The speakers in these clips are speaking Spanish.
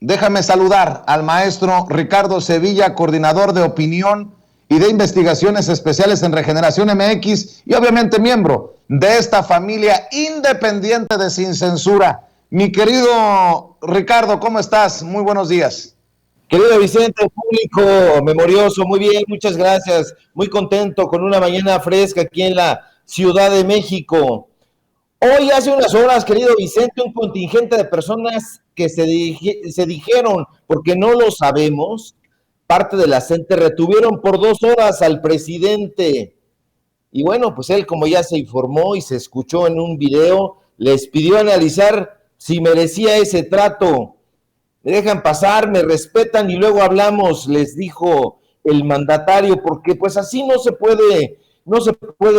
Déjame saludar al maestro Ricardo Sevilla, coordinador de opinión y de investigaciones especiales en Regeneración MX y obviamente miembro de esta familia independiente de Sin Censura. Mi querido Ricardo, ¿cómo estás? Muy buenos días. Querido Vicente, público memorioso, muy bien, muchas gracias. Muy contento con una mañana fresca aquí en la Ciudad de México. Hoy, hace unas horas, querido Vicente, un contingente de personas que se dijeron, porque no lo sabemos, parte de la CENTE, retuvieron por 2 horas al presidente. Y bueno, pues él, como ya se informó y se escuchó en un video, les pidió analizar si merecía ese trato. Me dejan pasar, me respetan y luego hablamos, les dijo el mandatario, porque pues así no se puede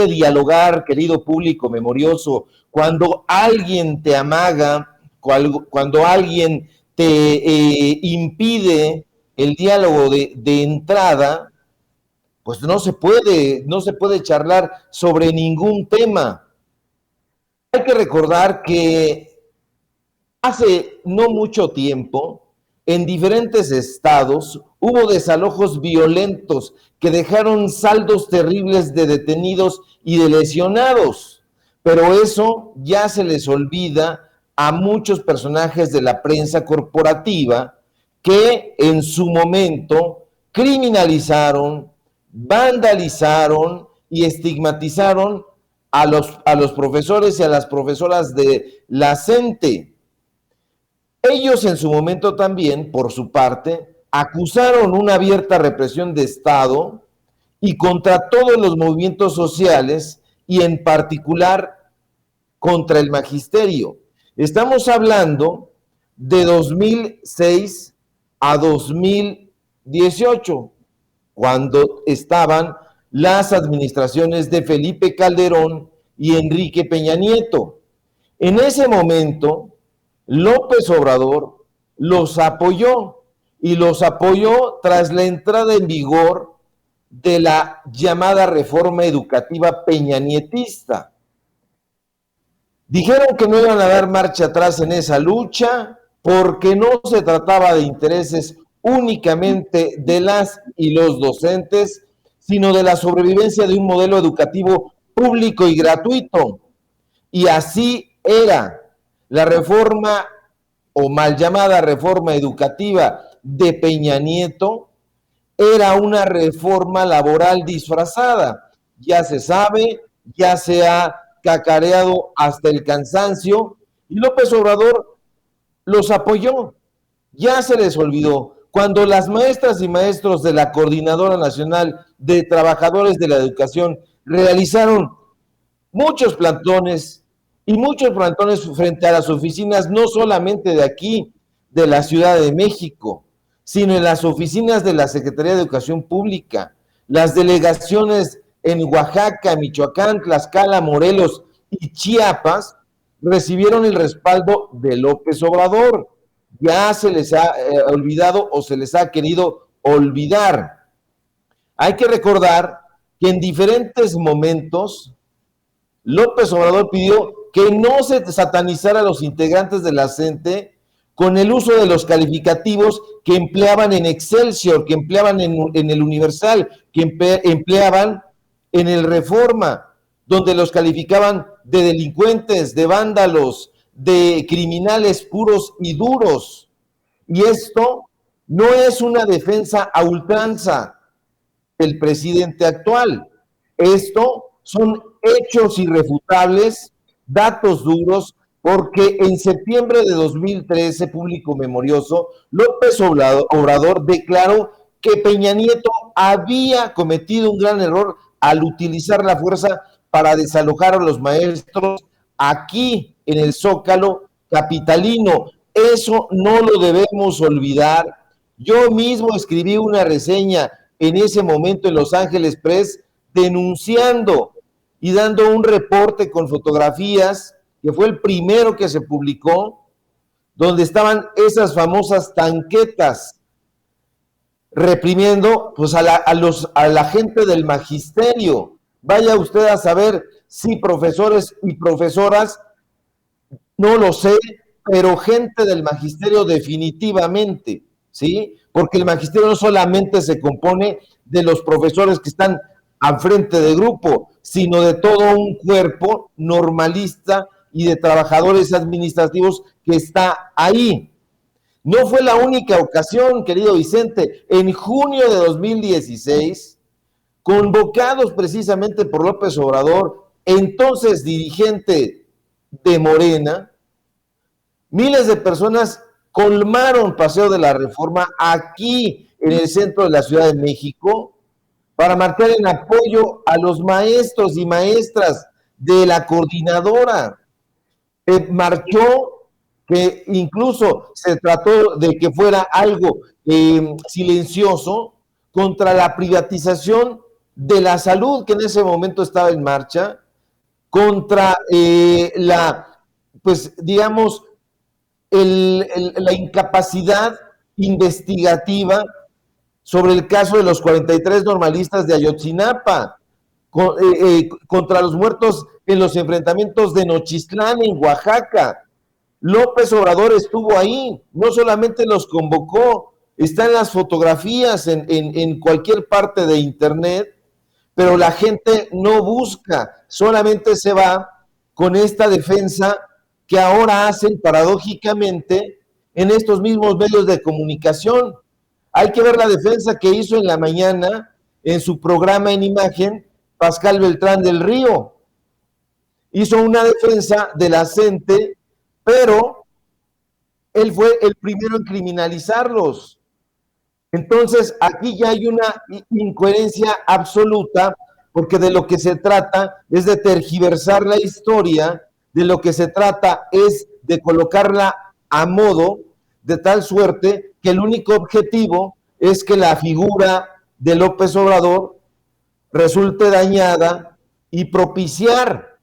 dialogar, querido público memorioso. Cuando alguien te amaga, cuando alguien te impide el diálogo de entrada, pues no se puede charlar sobre ningún tema. Hay que recordar que hace no mucho tiempo, en diferentes estados, hubo desalojos violentos que dejaron saldos terribles de detenidos y de lesionados. Pero eso ya se les olvida a muchos personajes de la prensa corporativa que en su momento criminalizaron, vandalizaron y estigmatizaron a los profesores y a las profesoras de la CENTE. Ellos en su momento también, por su parte, acusaron una abierta represión de Estado y contra todos los movimientos sociales y en particular contra el magisterio. Estamos hablando de 2006 a 2018, cuando estaban las administraciones de Felipe Calderón y Enrique Peña Nieto. En ese momento, López Obrador los apoyó y los apoyó tras la entrada en vigor de la llamada reforma educativa peñanietista. Dijeron que no iban a dar marcha atrás en esa lucha porque no se trataba de intereses únicamente de las y los docentes, sino de la sobrevivencia de un modelo educativo público y gratuito. Y así era. La reforma o mal llamada reforma educativa de Peña Nieto era una reforma laboral disfrazada. Ya se sabe, ya se ha cacareado hasta el cansancio y López Obrador los apoyó. Ya se les olvidó. Cuando las maestras y maestros de la Coordinadora Nacional de Trabajadores de la Educación realizaron muchos plantones frente a las oficinas, no solamente de aquí, de la Ciudad de México, sino en las oficinas de la Secretaría de Educación Pública, las delegaciones en Oaxaca, Michoacán, Tlaxcala, Morelos y Chiapas, recibieron el respaldo de López Obrador. Ya se les ha olvidado o se les ha querido olvidar. Hay que recordar que en diferentes momentos López Obrador pidió que no se satanizara a los integrantes de la CENTE con el uso de los calificativos que empleaban en Excelsior, que empleaban en el Universal, que empleaban en el Reforma, donde los calificaban de delincuentes, de vándalos, de criminales puros y duros. Y esto no es una defensa a ultranza del presidente actual. Esto son hechos irrefutables, datos duros, porque en septiembre de 2013, público memorioso, López Obrador declaró que Peña Nieto había cometido un gran error al utilizar la fuerza para desalojar a los maestros aquí en el Zócalo capitalino. Eso no lo debemos olvidar. Yo mismo escribí una reseña en ese momento en Los Ángeles Press denunciando y dando un reporte con fotografías, que fue el primero que se publicó, donde estaban esas famosas tanquetas reprimiendo pues a la gente del magisterio. Vaya usted a saber si profesores y profesoras, no lo sé, pero gente del magisterio definitivamente, ¿sí? Porque el magisterio no solamente se compone de los profesores que están al frente de grupo, sino de todo un cuerpo normalista y de trabajadores administrativos que está ahí. No fue la única ocasión, querido Vicente. En junio de 2016, convocados precisamente por López Obrador, entonces dirigente de Morena, miles de personas colmaron Paseo de la Reforma aquí en el centro de la Ciudad de México para marcar en apoyo a los maestros y maestras de la coordinadora. Marchó que incluso se trató de que fuera algo silencioso contra la privatización de la salud que en ese momento estaba en marcha, contra pues digamos, la incapacidad investigativa sobre el caso de los 43 normalistas de Ayotzinapa, contra los muertos en los enfrentamientos de Nochistlán en Oaxaca. López Obrador estuvo ahí, no solamente los convocó, están las fotografías en cualquier parte de internet, pero la gente no busca, solamente se va con esta defensa que ahora hacen paradójicamente en estos mismos medios de comunicación. Hay que ver la defensa que hizo en la mañana en su programa en imagen Pascal Beltrán del Río. Hizo una defensa de la CENTE, pero él fue el primero en criminalizarlos. Entonces, aquí ya hay una incoherencia absoluta, porque de lo que se trata es de tergiversar la historia, de lo que se trata es de colocarla a modo, de tal suerte que el único objetivo es que la figura de López Obrador resulte dañada y propiciar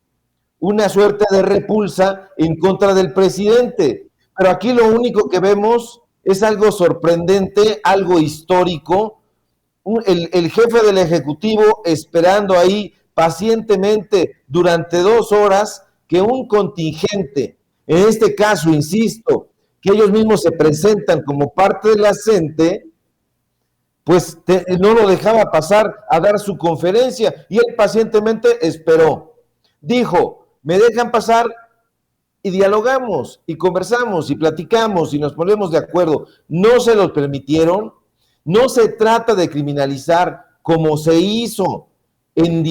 una suerte de repulsa en contra del presidente. Pero aquí lo único que vemos es algo sorprendente, algo histórico, el jefe del Ejecutivo esperando ahí pacientemente durante 2 horas que un contingente, en este caso, insisto, que ellos mismos se presentan como parte de la CENTE, pues no lo dejaba pasar a dar su conferencia y él pacientemente esperó. Dijo, me dejan pasar y dialogamos y conversamos y platicamos y nos ponemos de acuerdo. No se los permitieron. No se trata de criminalizar como se hizo en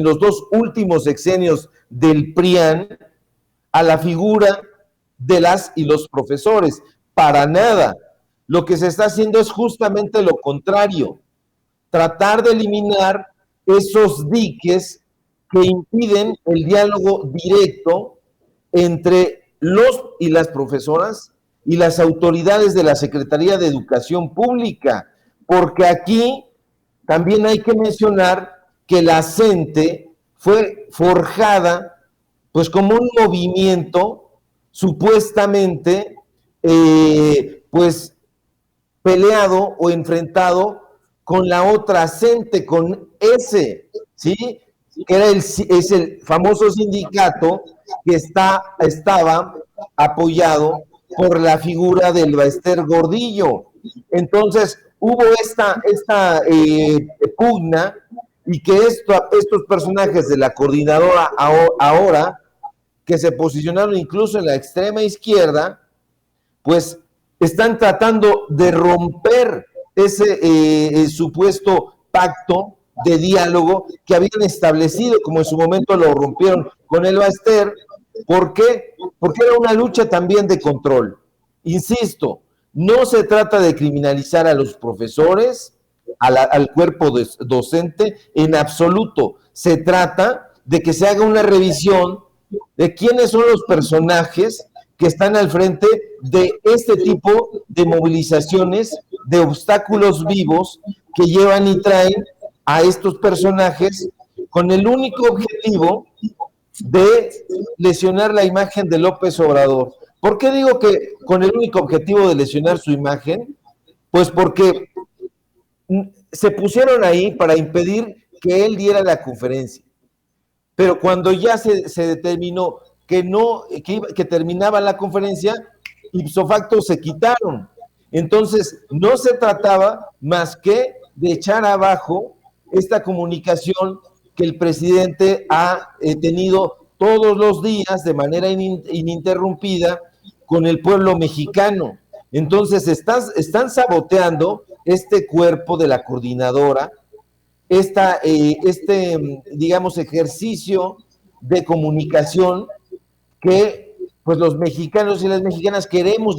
los 2 últimos sexenios del PRIAN a la figura de las y los profesores. Para nada. Lo que se está haciendo es justamente lo contrario. Tratar de eliminar esos diques que impiden el diálogo directo entre los y las profesoras y las autoridades de la Secretaría de Educación Pública, porque aquí también hay que mencionar que la CENTE fue forjada pues como un movimiento supuestamente pues peleado o enfrentado con la otra CENTE, con ese, ¿sí? Que era es el famoso sindicato que estaba apoyado por la figura del Baester Gordillo. Entonces, hubo esta pugna y que estos personajes de la coordinadora ahora, que se posicionaron incluso en la extrema izquierda, pues están tratando de romper ese supuesto pacto de diálogo que habían establecido, como en su momento lo rompieron con el Baester. ¿Por qué? Porque era una lucha también de control. Insisto, no se trata de criminalizar a los profesores, al cuerpo docente, en absoluto. Se trata de que se haga una revisión de quiénes son los personajes que están al frente de este tipo de movilizaciones, de obstáculos vivos que llevan y traen a estos personajes con el único objetivo de lesionar la imagen de López Obrador. ¿Por qué digo que con el único objetivo de lesionar su imagen? Pues porque se pusieron ahí para impedir que él diera la conferencia. Pero cuando ya se determinó que terminaba la conferencia, ipso facto se quitaron. Entonces, no se trataba más que de echar abajo esta comunicación que el presidente ha tenido todos los días de manera ininterrumpida con el pueblo mexicano. Entonces, están saboteando este cuerpo de la coordinadora, digamos, ejercicio de comunicación que pues los mexicanos y las mexicanas queremos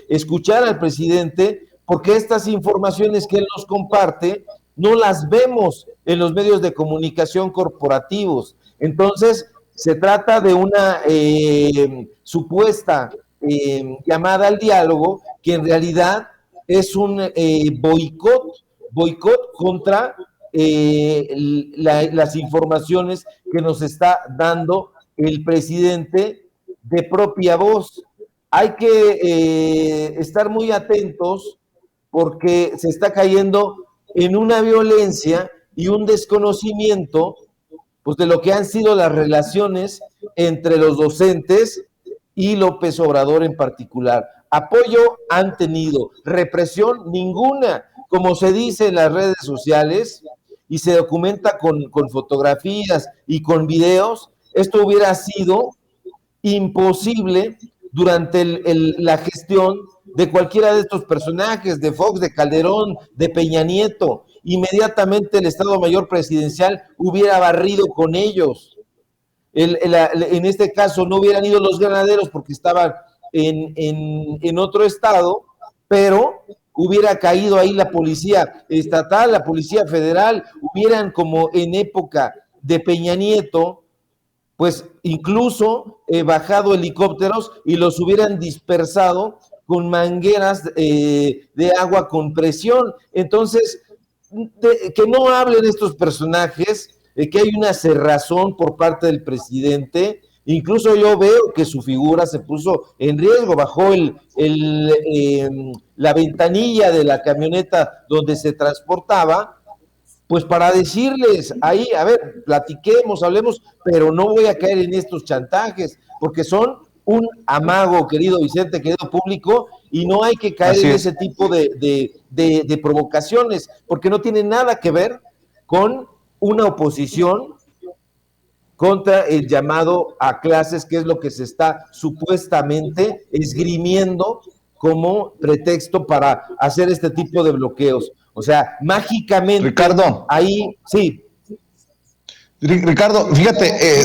escuchar al presidente, porque estas informaciones que él nos comparte no las vemos en los medios de comunicación corporativos. Entonces, se trata de una supuesta llamada al diálogo, que en realidad es un boicot contra las informaciones que nos está dando el presidente de propia voz. Hay que estar muy atentos porque se está cayendo en una violencia y un desconocimiento pues, de lo que han sido las relaciones entre los docentes y López Obrador en particular. Apoyo han tenido, represión ninguna, como se dice en las redes sociales y se documenta con fotografías y con videos. Esto hubiera sido imposible durante la gestión de cualquiera de estos personajes, de Fox, de Calderón, de Peña Nieto. Inmediatamente el Estado Mayor Presidencial hubiera barrido con ellos. En este caso no hubieran ido los granaderos porque estaban en otro estado, pero hubiera caído ahí la policía estatal, la policía federal, hubieran, como en época de Peña Nieto, pues incluso bajado helicópteros y los hubieran dispersado con mangueras de agua con presión. Entonces, que no hablen estos personajes, que hay una cerrazón por parte del presidente. Incluso yo veo que su figura se puso en riesgo, bajó la ventanilla de la camioneta donde se transportaba, pues para decirles ahí, a ver, platiquemos, hablemos, pero no voy a caer en estos chantajes, porque son un amago, querido Vicente, querido público, y no hay que caer en ese tipo de provocaciones, porque no tiene nada que ver con una oposición contra el llamado a clases, que es lo que se está supuestamente esgrimiendo como pretexto para hacer este tipo de bloqueos. O sea, mágicamente, Ricardo, ahí, sí. Ricardo, fíjate,